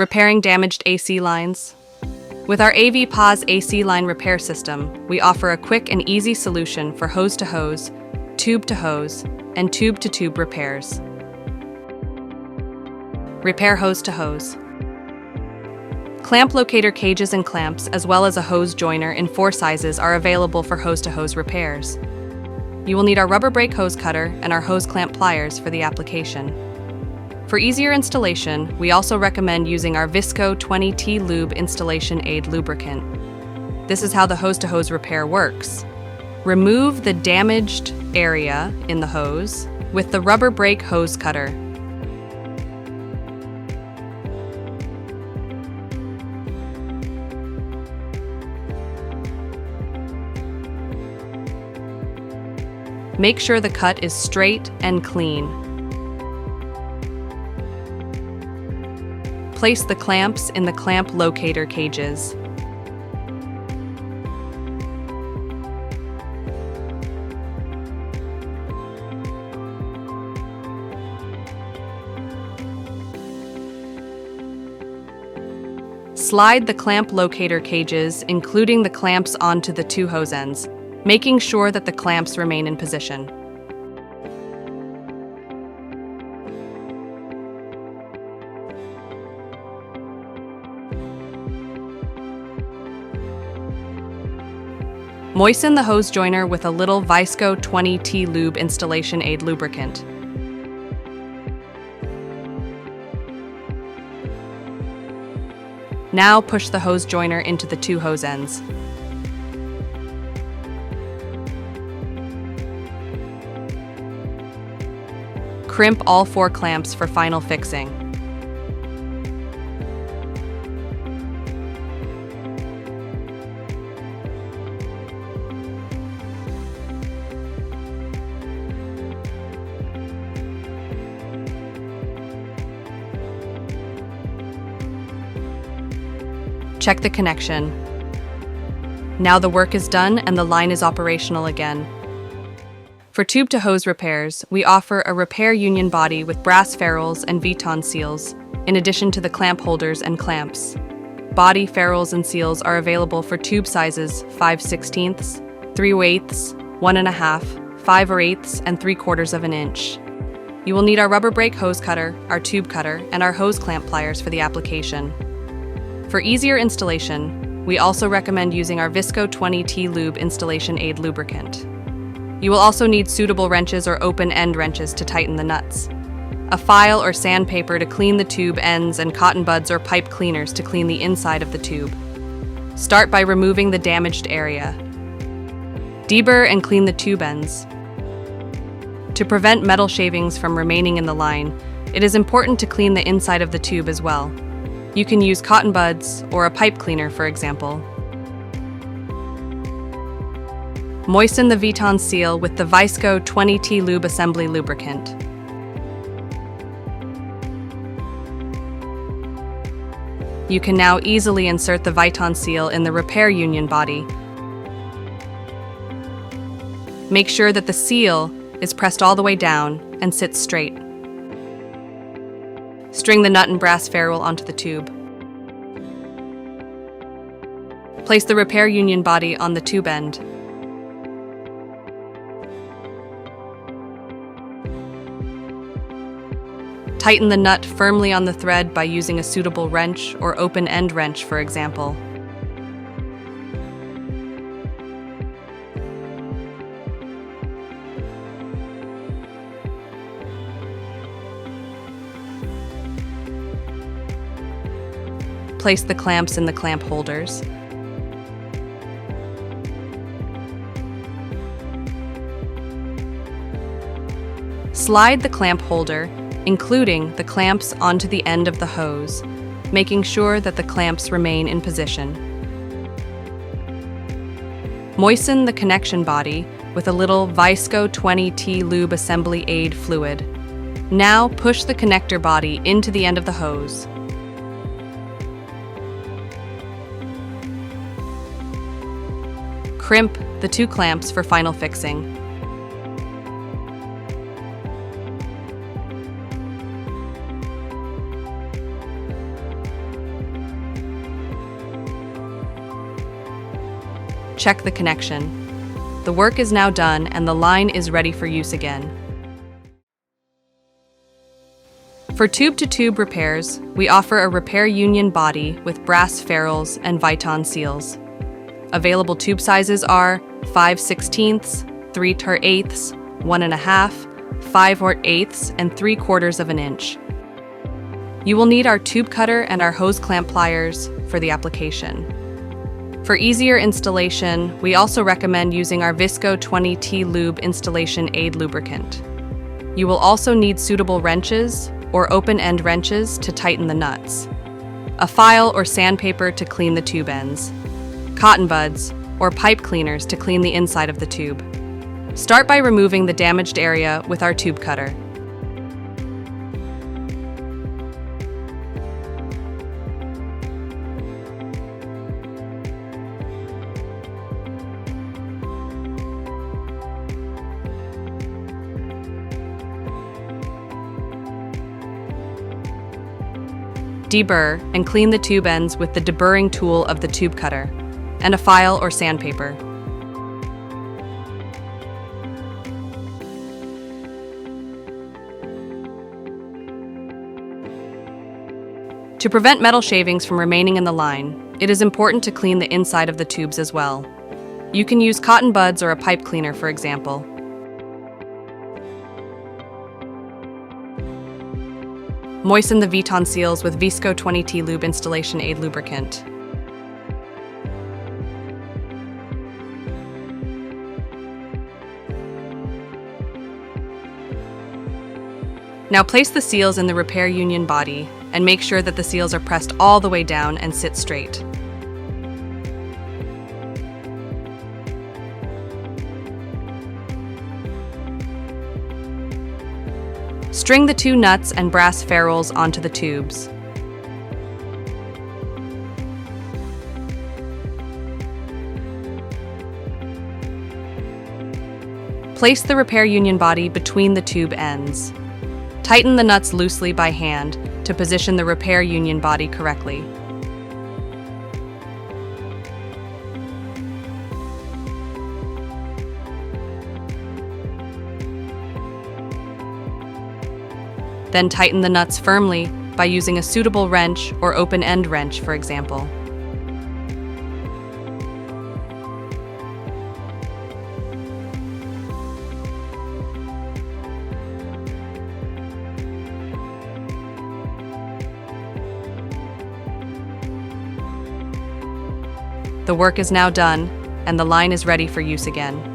Repairing damaged AC lines. With our avPAAS AC line repair system, we offer a quick and easy solution for hose-to-hose, tube-to-hose, and tube-to-tube repairs. Repair hose-to-hose. Clamp locator cages and clamps, as well as a hose joiner in 4 sizes, are available for hose-to-hose repairs. You will need our rubber brake hose cutter and our hose clamp pliers for the application. For easier installation, we also recommend using our Visco 20T Lube Installation Aid lubricant. This is how the hose-to-hose repair works. Remove the damaged area in the hose with the rubber brake hose cutter. Make sure the cut is straight and clean. Place the clamps in the clamp locator cages. Slide the clamp locator cages, including the clamps, onto the 2 hose ends, making sure that the clamps remain in position. Moisten the hose joiner with a little Visco 20T Lube Installation Aid lubricant. Now push the hose joiner into the 2 hose ends. Crimp all 4 clamps for final fixing. Check the connection. Now the work is done and the line is operational again. For tube-to-hose repairs, we offer a repair union body with brass ferrules and Viton seals, in addition to the clamp holders and clamps. Body, ferrules, and seals are available for tube sizes 5/16, 3/8, 1.5, 5/8, and 3/4 inch. You will need our rubber brake hose cutter, our tube cutter, and our hose clamp pliers for the application. For easier installation, we also recommend using our Visco 20T Lube Installation Aid lubricant. You will also need suitable wrenches or open-end wrenches to tighten the nuts, a file or sandpaper to clean the tube ends, and cotton buds or pipe cleaners to clean the inside of the tube. Start by removing the damaged area. Deburr and clean the tube ends. To prevent metal shavings from remaining in the line, it is important to clean the inside of the tube as well. You can use cotton buds or a pipe cleaner, for example. Moisten the Viton seal with the Visco 20T Lube Assembly lubricant. You can now easily insert the Viton seal in the repair union body. Make sure that the seal is pressed all the way down and sits straight. String the nut and brass ferrule onto the tube. Place the repair union body on the tube end. Tighten the nut firmly on the thread by using a suitable wrench or open-end wrench, for example. Place the clamps in the clamp holders. Slide the clamp holder, including the clamps, onto the end of the hose, making sure that the clamps remain in position. Moisten the connection body with a little Visco 20T Lube Assembly Aid fluid. Now push the connector body into the end of the hose. Crimp the 2 clamps for final fixing. check the connection. The work is now done and the line is ready for use again. For tube-to-tube repairs, we offer a repair union body with brass ferrules and Viton seals. Available tube sizes are 5/16, 3/8, 1.5, 5/8, and 3/4 of an inch. You will need our tube cutter and our hose clamp pliers for the application. For easier installation, we also recommend using our Visco 20T Lube installation aid lubricant. You will also need suitable wrenches or open-end wrenches to tighten the nuts, a file or sandpaper to clean the tube ends, cotton buds or pipe cleaners to clean the inside of the tube. Start by removing the damaged area with our tube cutter. Deburr and clean the tube ends with the deburring tool of the tube cutter and a file or sandpaper. To prevent metal shavings from remaining in the line, it is important to clean the inside of the tubes as well. You can use cotton buds or a pipe cleaner, for example. Moisten the Viton seals with Visco 20T Lube installation aid lubricant. Now place the seals in the repair union body and make sure that the seals are pressed all the way down and sit straight. String the two nuts and brass ferrules onto the tubes. Place the repair union body between the tube ends. Tighten the nuts loosely by hand to position the repair union body correctly. Then tighten the nuts firmly by using a suitable wrench or open-end wrench, for example. The work is now done, and the line is ready for use again.